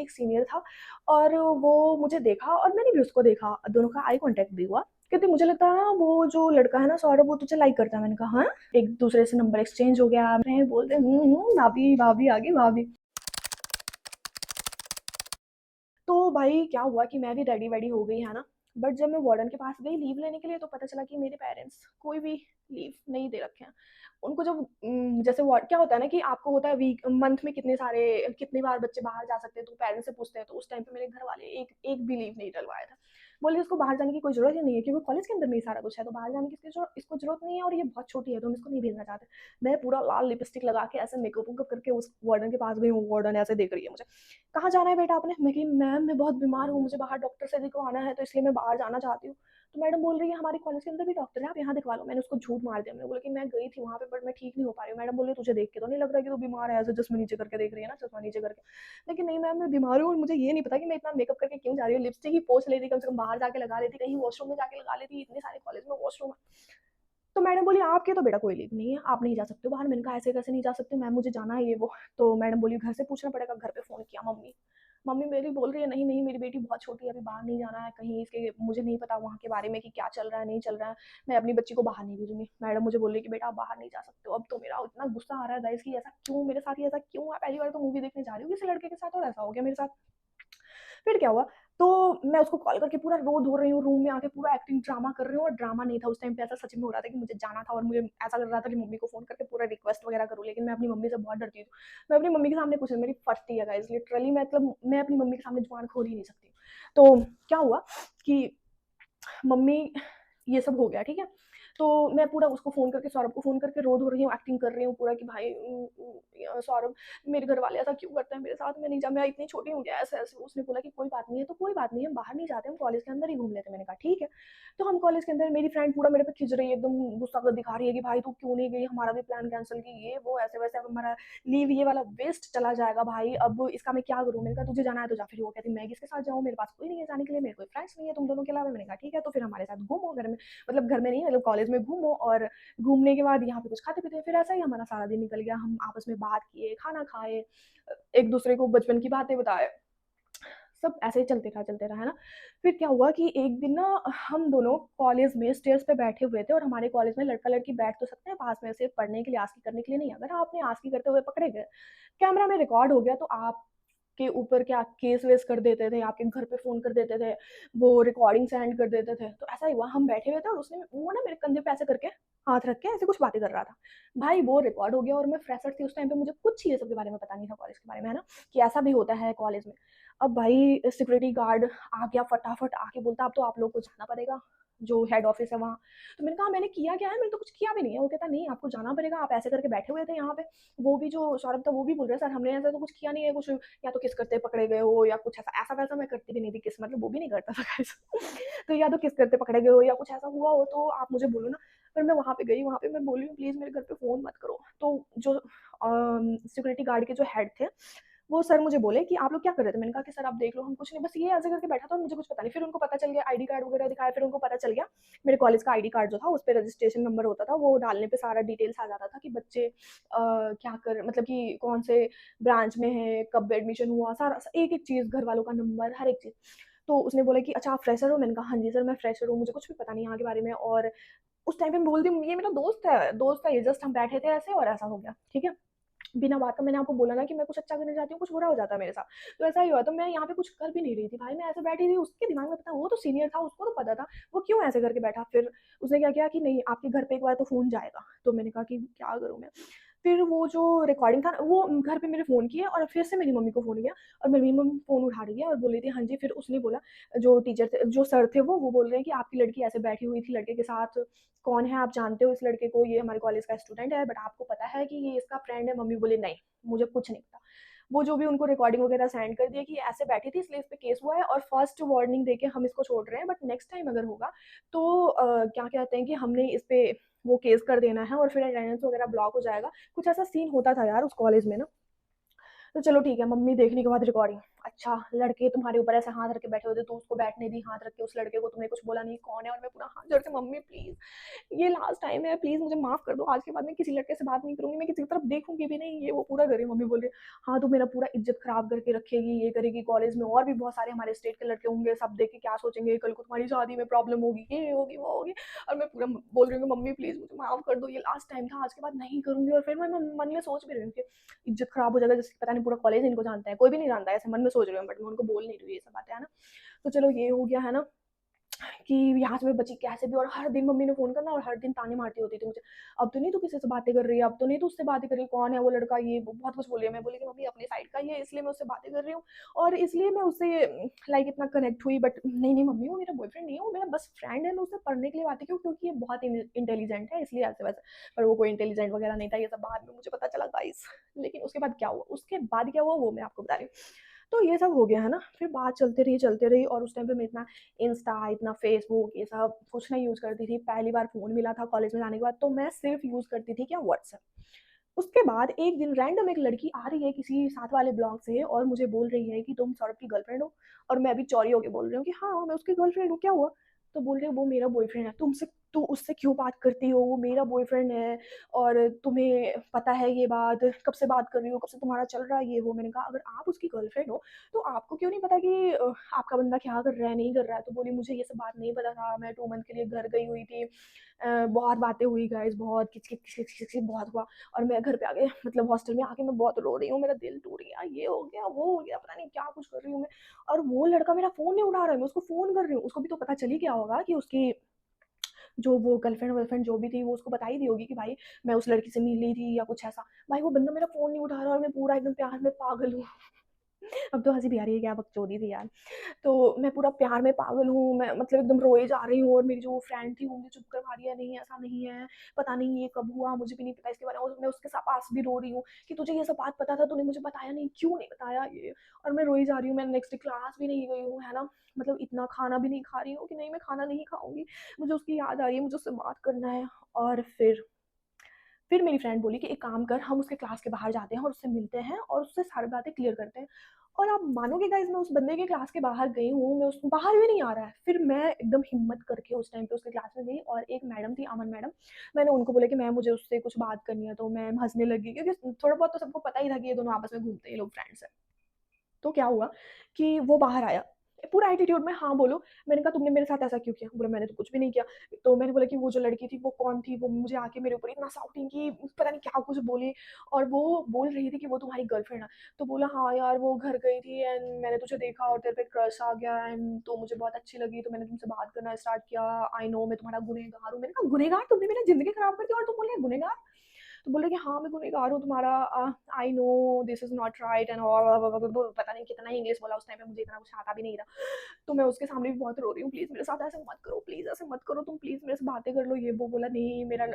एक सीनियर था और वो मुझे देखा और मैंने भी उसको देखा, दोनों का आई कॉन्टैक्ट भी हुआ। कहती मुझे लगता है ना वो जो लड़का है ना सौरभ, वो तुझे लाइक करता है। मैंने कहा हाँ? एक दूसरे से नंबर एक्सचेंज हो गया, मैं बोलते भाभी भाभी आ गई भाभी। तो भाई क्या हुआ कि मैं भी रेडी वेडी हो गई है ना, बट जब मैं वार्डन के पास गई लीव लेने के लिए तो पता चला कि मेरे पेरेंट्स कोई भी लीव नहीं दे रखे हैं। उनको जब जैसे वार्ड क्या होता है ना कि आपको होता है वीक मंथ में कितने सारे कितनी बार बच्चे बाहर जा सकते हैं, तो पेरेंट्स से पूछते हैं। तो उस टाइम पे मेरे घर वाले एक एक भी लीव नहीं डलवाया था। बोले इसको बाहर जाने की कोई जरूरत ही नहीं है क्योंकि कॉलेज के अंदर में ही सारा कुछ है, तो बाहर जाने की इसको जरूरत नहीं है और ये बहुत छोटी है तो हम इसको नहीं भेजना चाहते। मैं पूरा लाल लिपस्टिक लगा के ऐसे मेकअप वेकअप करके उस वार्डन के पास गई हूँ, वार्डन ऐसे देख रही है मुझे, कहाँ जाना है बेटा आपने? मैं कि मैम मैं बहुत बीमार हूँ, मुझे बाहर डॉक्टर से दिखवाना है तो इसलिए मैं बाहर जाना चाहती हूँ। तो मैडम बोल रही है हमारे कॉलेज के अंदर भी डॉक्टर है, आप यहाँ दिखवा लो। मैंने उसको झूठ मार दिया, मैंने बोला कि मैं गई थी वहाँ पे बट मैं ठीक नहीं हो पा रही हूँ। मैडम बोली तुझे देख के तो नहीं लग रहा है कि तू बीमार है, ऐसे चश्मा नीचे करके देख रही है ना, चश्मा नीचे करके। लेकिन नहीं मैम मैं बीमार हूँ और मुझे ये नहीं पता कि मैं इतना मेकअप करके क्यों जा रही हूँ, लिपस्टिक ही पोछ लेती, कम से कम बाहर जाके लगा लेती, कहीं वॉशरूम में जाके लगा लेती, इतने सारे कॉलेज में वॉशरूम है। तो मैडम बोली आपके तो बेटा कोई लीव नहीं है, आप नहीं जा सकते हो बाहर। मैंने कहा ऐसे कैसे नहीं जा सकते मैम, मुझे जाना है ये वो। तो मैडम बोली घर से पूछना पड़ेगा। घर पे फोन किया, मम्मी मम्मी मेरी बोल रही है नहीं नहीं मेरी बेटी बहुत छोटी है, अभी बाहर नहीं जाना है कहीं, इसके मुझे नहीं पता वहाँ के बारे में कि क्या चल रहा है नहीं चल रहा है, मैं अपनी बच्ची को बाहर नहीं भेजूंगी। मैडम मुझे बोल रही कि बेटा आप बाहर नहीं जा सकते हो। अब तो मेरा इतना गुस्सा आ रहा है गाइस कि ऐसा क्यों मेरे साथ, ही ऐसा क्यों है? पहली बार तो मूवी देखने जा रही हूँ किसी लड़के के साथ और ऐसा हो गया मेरे साथ। फिर क्या हुआ, तो मैं उसको कॉल करके पूरा रो धो रही हूँ, रूम में आके पूरा एक्टिंग ड्रामा कर रही हूँ, और ड्रामा नहीं था उस टाइम पे, ऐसा सच में हो रहा था कि मुझे जाना था और मुझे ऐसा लग रहा था कि मम्मी को फोन करके पूरा रिक्वेस्ट वगैरह करूँ। लेकिन मैं अपनी मम्मी से बहुत डरती हूँ, मैं अपनी मम्मी के सामने कुछ नहीं, मेरी फटती है गाइस लिटरली, मतलब मैं अपनी मम्मी के सामने जुबान खोल ही नहीं सकती। तो क्या हुआ कि मम्मी ये सब हो गया ठीक है। तो मैं पूरा उसको फ़ोन करके, सौरभ को फ़ोन करके रो धो रही हूँ, एक्टिंग कर रही हूँ पूरा कि भाई सौरभ मेरे घर वाले ऐसा क्यों करते हैं मेरे साथ, मैं नहीं जा, मैं इतनी छोटी हूँ क्या, ऐसे ऐसे। उसने बोला कि कोई बात नहीं है, तो कोई बात नहीं है, हम बाहर नहीं जाते, हम कॉलेज के अंदर ही घूम लेते हैं। मैंने कहा ठीक है। तो हम कॉलेज के अंदर, मेरी फ्रेंड पूरा मेरे पे खिंच रही है, एकदम गुस्सा कर दिखा रही है कि भाई तू क्यों नहीं गई, हमारा भी प्लान कैंसिल की, ये वो ऐसे वैसे, अब हमारा लीव ये वाला वेस्ट चला जाएगा भाई, अब इसका मैं क्या करूँ? मैंने कहा तुझे जाना है तो जा। फिर वो कहती मैं किसके साथ जाऊँ, मेरे पास कोई नहीं है जाने के लिए, मेरे कोई फ्रेंड्स नहीं है तुम दोनों के अलावा। मैंने कहा ठीक है तो फिर हमारे साथ घूमो घर में, मतलब घर में नहीं, मतलब कॉलेज में घूमो, और घूमने के बाद यहाँ पे कुछ खाते पीते। फिर ऐसा ही हमारा सारा दिन निकल गया, हम आपस में बात किए, खाना खाए, एक दूसरे को बचपन की बातें बताए, सब ऐसे ही चलते रहा है ना। फिर क्या हुआ कि एक दिन ना हम दोनों कॉलेज में स्टेयर्स पे बैठे हुए थे, और हमारे कॉलेज में लड़का लड़की बैठ तो सकते हैं पास में से पढ़ने के लिए, आस्की करने के लिए नहीं। अगर आपने आस्की करते हुए पकड़े गए, कैमरा में रिकॉर्ड हो गया, तो आप के ऊपर क्या केस वेस कर देते थे, आपके घर पे फोन कर देते थे, वो रिकॉर्डिंग सेंड कर देते थे। तो ऐसा ही हुआ, हम बैठे हुए थे और उसने वो ना मेरे कंधे पे ऐसे करके हाथ रख के ऐसे कुछ बातें कर रहा था। भाई वो रिकॉर्ड हो गया, और मैं फ्रेशर थी उस टाइम पे, मुझे कुछ ये सब के बारे में पता नहीं था कॉलेज के बारे में, है ना, कि ऐसा भी होता है कॉलेज में। अब भाई सिक्योरिटी गार्ड आ गया, फटाफट आके बोलता अब तो आप लोग को जाना पड़ेगा, जो हेड ऑफिस है वहाँ। तो मैंने कहा मैंने किया क्या है, मैंने तो कुछ किया भी नहीं है। वो कहता नहीं आपको जाना पड़ेगा, आप ऐसे करके बैठे हुए थे यहाँ पे। वो भी जो सौरभ था वो भी बोल रहा है सर हमने ऐसा तो कुछ किया नहीं है, कुछ या तो किस करते पकड़े गए हो या कुछ ऐसा ऐसा वैसा। मैं करती भी नहीं थी किस, मतलब वो भी नहीं करता था guys। तो या तो किस करते पकड़े गए हो या कुछ ऐसा हुआ हो तो आप मुझे बोलो ना। पर मैं वहाँ पे गई, वहाँ पे मैं बोली प्लीज मेरे घर पे फोन मत करो। तो जो सिक्योरिटी गार्ड के जो हेड थे, वो सर मुझे बोले कि आप लोग क्या कर रहे थे? मैंने कहा कि सर आप देख लो हम कुछ नहीं, बस ये ऐसे करके बैठा था और मुझे कुछ पता नहीं। फिर उनको पता चल गया, आईडी कार्ड वगैरह दिखाया, फिर उनको पता चल गया मेरे कॉलेज का आईडी कार्ड जो था उस पर रजिस्ट्रेशन नंबर होता था, वो डालने पे सारा डिटेल्स आ जाता था कि बच्चे क्या कर, मतलब कि कौन से ब्रांच में है, कब एडमिशन हुआ, सारा एक एक चीज़, घर वालों का नंबर, हर एक चीज़। तो उसने बोला कि अच्छा आप फ्रेशर हो? मैंने कहा हाँ जी सर मैं फ्रेशर हूँ, मुझे कुछ भी पता नहीं यहाँ के बारे में। और उस टाइम पे मैं बोलती हूँ ये मेरा दोस्त है, ये जस्ट हम बैठे थे ऐसे और ऐसा हो गया ठीक है। बिना बात का मैंने आपको बोला ना कि मैं कुछ अच्छा करने जाती हूँ कुछ बुरा हो जाता है मेरे साथ। तो ऐसा ही हुआ, तो मैं यहाँ पे कुछ कर भी नहीं रही थी भाई, मैं ऐसे बैठी थी, उसके दिमाग में पता, वो तो सीनियर था उसको तो पता था वो क्यों ऐसे करके बैठा। फिर उसने क्या किया कि नहीं आपके घर पे एक बार तो फोन जाएगा। तो मैंने कहा कि क्या करूँ मैं। फिर वो जो रिकॉर्डिंग था वो घर पे मेरे फ़ोन किया, और फिर से मेरी मम्मी को फ़ोन किया, और मेरी मम्मी फ़ोन उठा रही है और बोल रही थी हाँ जी। फिर उसने बोला, जो टीचर थे, जो सर थे, वो बोल रहे हैं कि आपकी लड़की ऐसे बैठी हुई थी लड़के के साथ, कौन है आप जानते हो इस लड़के को, ये हमारे कॉलेज का स्टूडेंट है, बट आपको पता है कि ये इसका फ्रेंड है? मम्मी बोली नहीं मुझे कुछ नहीं पता। वो जो भी उनको रिकॉर्डिंग वगैरह सेंड कर दिया कि ऐसे बैठी थी इसलिए इस पे केस हुआ है, और फर्स्ट वार्निंग देके हम इसको छोड़ रहे हैं, बट नेक्स्ट टाइम अगर होगा तो क्या कहते हैं कि हमने इस पे वो केस कर देना है और फिर अटेंडेंस वगैरह ब्लॉक हो जाएगा। कुछ ऐसा सीन होता था यार उस कॉलेज में ना। तो चलो ठीक है, मम्मी देखने के बाद रिकॉर्डिंग, अच्छा लड़के तुम्हारे ऊपर ऐसे हाथ रख के बैठे होते, तू उसको बैठने दी हाथ रख के, उस लड़के को तुमने कुछ बोला नहीं, कौन है? और मैं पूरा हाथ जोड़ के, मम्मी प्लीज ये लास्ट टाइम है, प्लीज मुझे माफ कर दो, आज के बाद मैं किसी लड़के से बात नहीं करूंगी, मैं किसी की तरफ देखूंगी भी नहीं, ये वो पूरा कर रही हूँ। मम्मी बोल रही है, हाँ तू मेरा पूरा इज्जत खराब करके रखेगी, ये करेगी, कॉलेज में और भी बहुत सारे हमारे स्टेट के लड़के होंगे, सब देख के क्या सोचेंगे, कल को तुम्हारी शादी में प्रॉब्लम होगी, ये होगी वो होगी। और मैं पूरा बोल रही हूँ, मम्मी प्लीज मुझे माफ कर दो, ये लास्ट टाइम था, आज के बाद नहीं करूंगी। और फिर मैं मन में सोच भी रही हूँ कि इज्जत खराब हो जाएगा, जैसे पता नहीं पूरा कॉलेज इनको जानता है, कोई भी नहीं जानता है, ऐसे मन में सोच रही हूँ, बट मैं उनको बोल नहीं रही हूँ ये सब बातें, है ना। तो चलो ये हो गया, है ना, कि यहाँ से मैं बची कैसे भी। और हर दिन मम्मी ने फ़ोन करना और हर दिन ताने मारती होती थी मुझे, अब तो नहीं तू किसी से बातें कर रही है, अब तो नहीं तू उससे बातें कर रही है, कौन है वो लड़का, ये वो बहुत कुछ बोली है। मैं बोली कि मम्मी अपनी साइड का ही है, इसलिए मैं उससे बातें कर रही हूँ और इसलिए मैं उससे लाइक इतना कनेक्ट हुई। बट नहीं नहीं मम्मी, वो मेरा बॉयफ्रेंड नहीं है, वो मेरा बस फ्रेंड है, मैं उससे पढ़ने के लिए बातें क्यों, क्योंकि ये बहुत इंटेलिजेंट है इसलिए ऐसे वैसे। पर वो कोई इंटेलिजेंट वगैरह नहीं था, ये सब बाद में मुझे पता चला गाइस। लेकिन उसके बाद क्या हुआ, उसके बाद क्या हुआ वो मैं आपको बता रही हूँ। तो ये सब हो गया, है ना। फिर बात चलती रही और उस टाइम पे मैं इतना इंस्टा, इतना फेसबुक, ये सब कुछ नहीं यूज़ करती थी। पहली बार फ़ोन मिला था कॉलेज में जाने के बाद, तो मैं सिर्फ़ यूज़ करती थी क्या, व्हाट्सएप। उसके बाद एक दिन रैंडम एक लड़की आ रही है किसी साथ वाले ब्लॉक से और मुझे बोल रही है कि तुम सौरभ की गर्लफ्रेंड हो? और मैं अभी चौड़ी होके बोल रही हूँ कि हाँ, मैं उसकी गर्लफ्रेंड हूँ, क्या हुआ? तो बोल रही है वो मेरा बॉयफ्रेंड है, तू उससे क्यों बात करती हो? वो मेरा बॉयफ्रेंड है और तुम्हें पता है ये बात, कब से बात कर रही हो, कब से तुम्हारा चल रहा है ये वो। मैंने कहा अगर आप उसकी गर्लफ्रेंड हो तो आपको क्यों नहीं पता कि आपका बंदा क्या कर रहा है, नहीं कर रहा है? तो बोली मुझे ये सब बात नहीं पता था, मैं 2 मंथ के लिए घर गई हुई थी। बहुत बातें हुई गाइस, बहुत किच-किच बहुत हुआ और मैं घर पे आके मतलब हॉस्टल में आके मैं बहुत रो रही हूँ, मेरा दिल टूट गया, ये हो गया, वो हो गया, पता नहीं क्या कुछ कर रही हूँ मैं। और वो लड़का मेरा फ़ोन नहीं उठा रहा है, मैं उसको फ़ोन कर रही हूँ, उसको भी तो पता चल ही गया होगा कि उसकी जो वो गर्लफ्रेंड वर्लफ्रेंड जो भी थी वो उसको बता ही दी होगी कि भाई मैं उस लड़की से मिली थी या कुछ ऐसा। भाई वो बंदा मेरा फ़ोन नहीं उठा रहा और मैं पूरा एकदम प्यार में पागल हूँ। अब तो हँसी भी आ रही है, क्या बकचोदी थी यार। तो मैं पूरा प्यार में पागल हूँ, मैं मतलब एकदम रोए जा रही हूँ और मेरी जो फ्रेंड थी वो मुझे चुप करवा रही है, नहीं ऐसा नहीं है, पता नहीं ये कब हुआ, मुझे भी नहीं पता इसके बारे में। और मैं उसके पास भी रो रही हूँ कि तुझे ये सब बात पता था, तूने मुझे बताया नहीं, क्यों नहीं बताया ये। और मैं रोई जा रही हूँ, मैं नेक्स्ट डे क्लास भी नहीं गई हूँ, है ना। मतलब इतना खाना भी नहीं खा रही हूँ कि नहीं मैं खाना नहीं खाऊंगी, मुझे उसकी याद आ रही है, मुझे उससे बात करना है। और फिर मेरी फ्रेंड बोली कि एक काम कर, हम उसके क्लास के बाहर जाते हैं और उससे मिलते हैं और उससे सारी बातें क्लियर करते हैं। और आप मानोगे गाइस, मैं उस बंदे के क्लास के बाहर गई हूँ, मैं उस बाहर भी नहीं आ रहा है। फिर मैं एकदम हिम्मत करके उस टाइम पे उसके क्लास में गई और एक मैडम थी, अमन मैडम। मैंने उनको बोला कि मैम मुझे उससे कुछ बात करनी है, तो मैम हंसने लगी क्योंकि थोड़ा बहुत तो सबको पता ही था कि ये दोनों आपस में घूमते हैं, ये लोग फ्रेंड्स हैं। तो क्या हुआ कि वो बाहर आया पूरा एटीट्यूड में, हाँ बोलो। मैंने कहा तुमने मेरे साथ ऐसा क्यों किया? बोला मैंने तो कुछ भी नहीं किया। तो मैंने बोला कि वो जो लड़की थी वो कौन थी? वो मुझे आके मेरे ऊपर इतना शाउटिंग की, पता नहीं क्या कुछ बोली और वो बोल रही थी कि वो तुम्हारी गर्लफ्रेंड है। तो बोला हाँ यार वो घर गई थी एंड मैंने तुझे देखा और तेरे पे क्रश आ गया एंड तो मुझे बहुत अच्छी लगी, तो मैंने तुमसे बात करना स्टार्ट किया। आई नो मैं तुम्हारा गुनहगार हूँ। मैंने कहा गुनहगार? तुमने मेरी जिंदगी खराब कर दी और तुम बोल रहे हैं गुनहगार? तो बोल रहे कि हाँ मैं गुनहगार हूँ तुम्हारा, I know this is not right and all, पता नहीं कितना ही इंग्लिश बोला उस टाइम पे, मुझे इतना कुछ आता भी नहीं था। तो मैं उसके सामने भी बहुत रो रही हूँ, प्लीज़ मेरे साथ ऐसे मत करो, प्लीज़ ऐसे मत करो, तुम प्लीज़ मेरे से बातें कर लो ये वो। बोला नहीं मेरा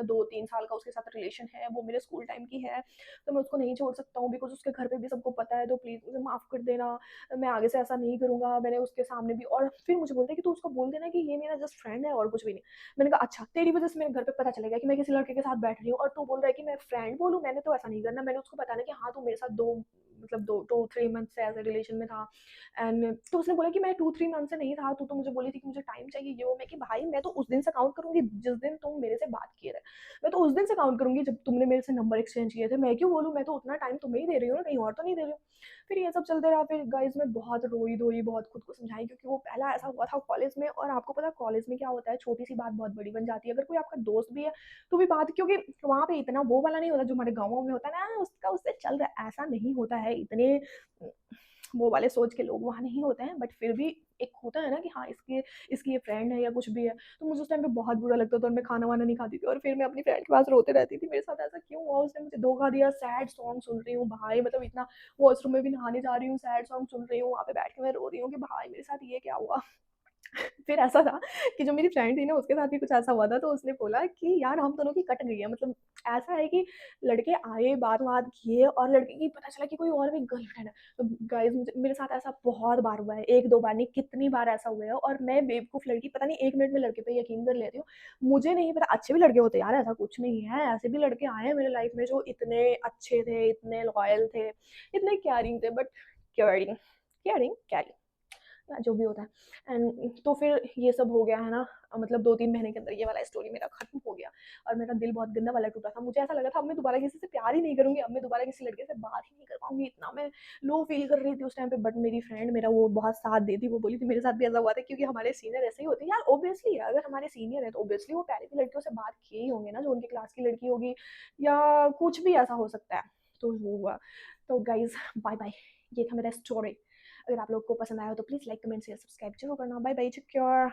2-3 साल का उसके साथ रिलेशन है, वो मेरे स्कूल टाइम की है, तो मैं उसको नहीं छोड़ सकता हूँ बिकॉज उसके घर पे भी सबको पता है, तो प्लीज़ मुझे माफ़ कर देना, मैं आगे से ऐसा नहीं करूँगा। मैंने उसके सामने भी और फिर मुझे बोलते हैं कि तू उसको बोल देना कि ये मेरा जस्ट फ्रेंड है और कुछ भी नहीं। मैंने कहा अच्छा तेरी वजह से मेरे घर पे पता चलेगा कि मैं किसी लड़के के साथ बैठ रही हूँ और तू बोल रहा है कि मैं फ्रेंड बोलूँ? मैंने तो ऐसा नहीं करना। मैंने उसको बताना कि हाँ तू मेरे साथ दो मतलब 2-3 मंथ से एज ए रिलेशन में था एंड तो उसने बोला कि मैं 2-3 मंथ से नहीं था, तू तो मुझे बोली थी कि मुझे टाइम चाहिए ये वो। मैं कि भाई मैं तो उस दिन से काउंट करूंगी जिस दिन तुम मेरे से बात किए थे, मैं तो उस दिन से काउंट करूंगी जब तुमने मेरे से नंबर एक्सचेंज किए थे। मैं क्यों बोलूँ, मैं तो उतना टाइम तुम्हें ही दे रही हूँ ना, कहीं और तो नहीं दे रही हूँ। फिर ये सब चलते रहा, फिर गाइस मैं बहुत रोई धोई, बहुत खुद को समझाई क्योंकि वो पहला ऐसा हुआ था कॉलेज में। और आपको पता है कॉलेज में क्या होता है, छोटी सी बात बहुत बड़ी बन जाती है। अगर कोई आपका दोस्त भी है तो भी बात, क्योंकि वहाँ पे इतना वो वाला नहीं होता जो हमारे गाँवों में होता है ना, उसका उससे चल रहा है, ऐसा नहीं होता है। इतने वो वाले सोच के लोग वहाँ नहीं होते हैं, बट फिर भी एक होता है ना कि हाँ इसके इसकी ये फ्रेंड है या कुछ भी है। तो मुझे उस टाइम पे बहुत बुरा लगता था और मैं खाना वाना नहीं खाती थी और फिर मैं अपनी फ्रेंड के पास रोते रहती थी, मेरे साथ ऐसा क्यों हुआ, उसने मुझे धोखा दिया। सैड सॉन्ग सुन रही हूँ भाई, मतलब इतना वॉशरूम में भी नहाने जा रही हूँ, सैड सॉन्ग सुन रही हूँ, वहाँ पे बैठ के मैं रो रही हूँ कि भाई मेरे साथ ये क्या हुआ। फिर ऐसा था कि जो मेरी फ्रेंड थी ना उसके साथ भी कुछ ऐसा हुआ था, तो उसने बोला कि यार हम दोनों की कट गई है। मतलब ऐसा है कि लड़के आए, बात-वात किए और लड़के की पता चला कि कोई और भी गर्लफ्रेंड है। तो गाइज़ मुझे मेरे साथ ऐसा बहुत बार हुआ है, 1-2 बार नहीं कितनी बार ऐसा हुआ है और मैं बेवकूफ़ लड़की पता नहीं 1 मिनट में लड़के पे यकीन कर लेती हूँ। मुझे नहीं पता अच्छे भी लड़के होते हैं यार, ऐसा कुछ नहीं है, ऐसे भी लड़के आए हैं मेरे लाइफ़ में जो इतने अच्छे थे, इतने लॉयल थे, इतने केयरिंग थे, बट केयरिंग केयरिंग केयरिंग या जो भी होता है। एंड तो फिर ये सब हो गया है ना, मतलब 2-3 महीने के अंदर ये वाला स्टोरी मेरा खत्म हो गया और मेरा दिल बहुत गंदा वाला टूटा था। मुझे ऐसा लगा था अब मैं दोबारा किसी से प्यार ही नहीं करूँगी, अब मैं दोबारा किसी लड़के से बात ही नहीं कर पाऊँगी, इतना मैं लो फ़ील कर रही थी उस टाइम पे। बट मेरी फ्रेंड मेरा वो बहुत साथ देती, वो बोली थी मेरे साथ भी ऐसा हुआ था क्योंकि हमारे सीनियर ऐसे ही होते हैं। यार ऑब्वियसली अगर हमारे सीनियर हैं तो ऑब्वियसली वो पहले भी लड़कियों से बात किए ही होंगे ना, जो उनकी क्लास की लड़की होगी या कुछ भी ऐसा हो सकता है। तो वो हुआ। तो गाइज़ बाय-बाय, ये था मेरा स्टोरी। अगर आप लोग को पसंद आया हो तो please like, comment, share, subscribe ज़रूर करना। Bye bye, take care.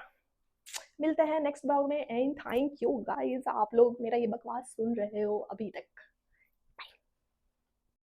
मिलते हैं नेक्स्ट ब्लॉग में एंड थैंक यू गाइस, आप लोग मेरा ये बकवास सुन रहे हो अभी तक।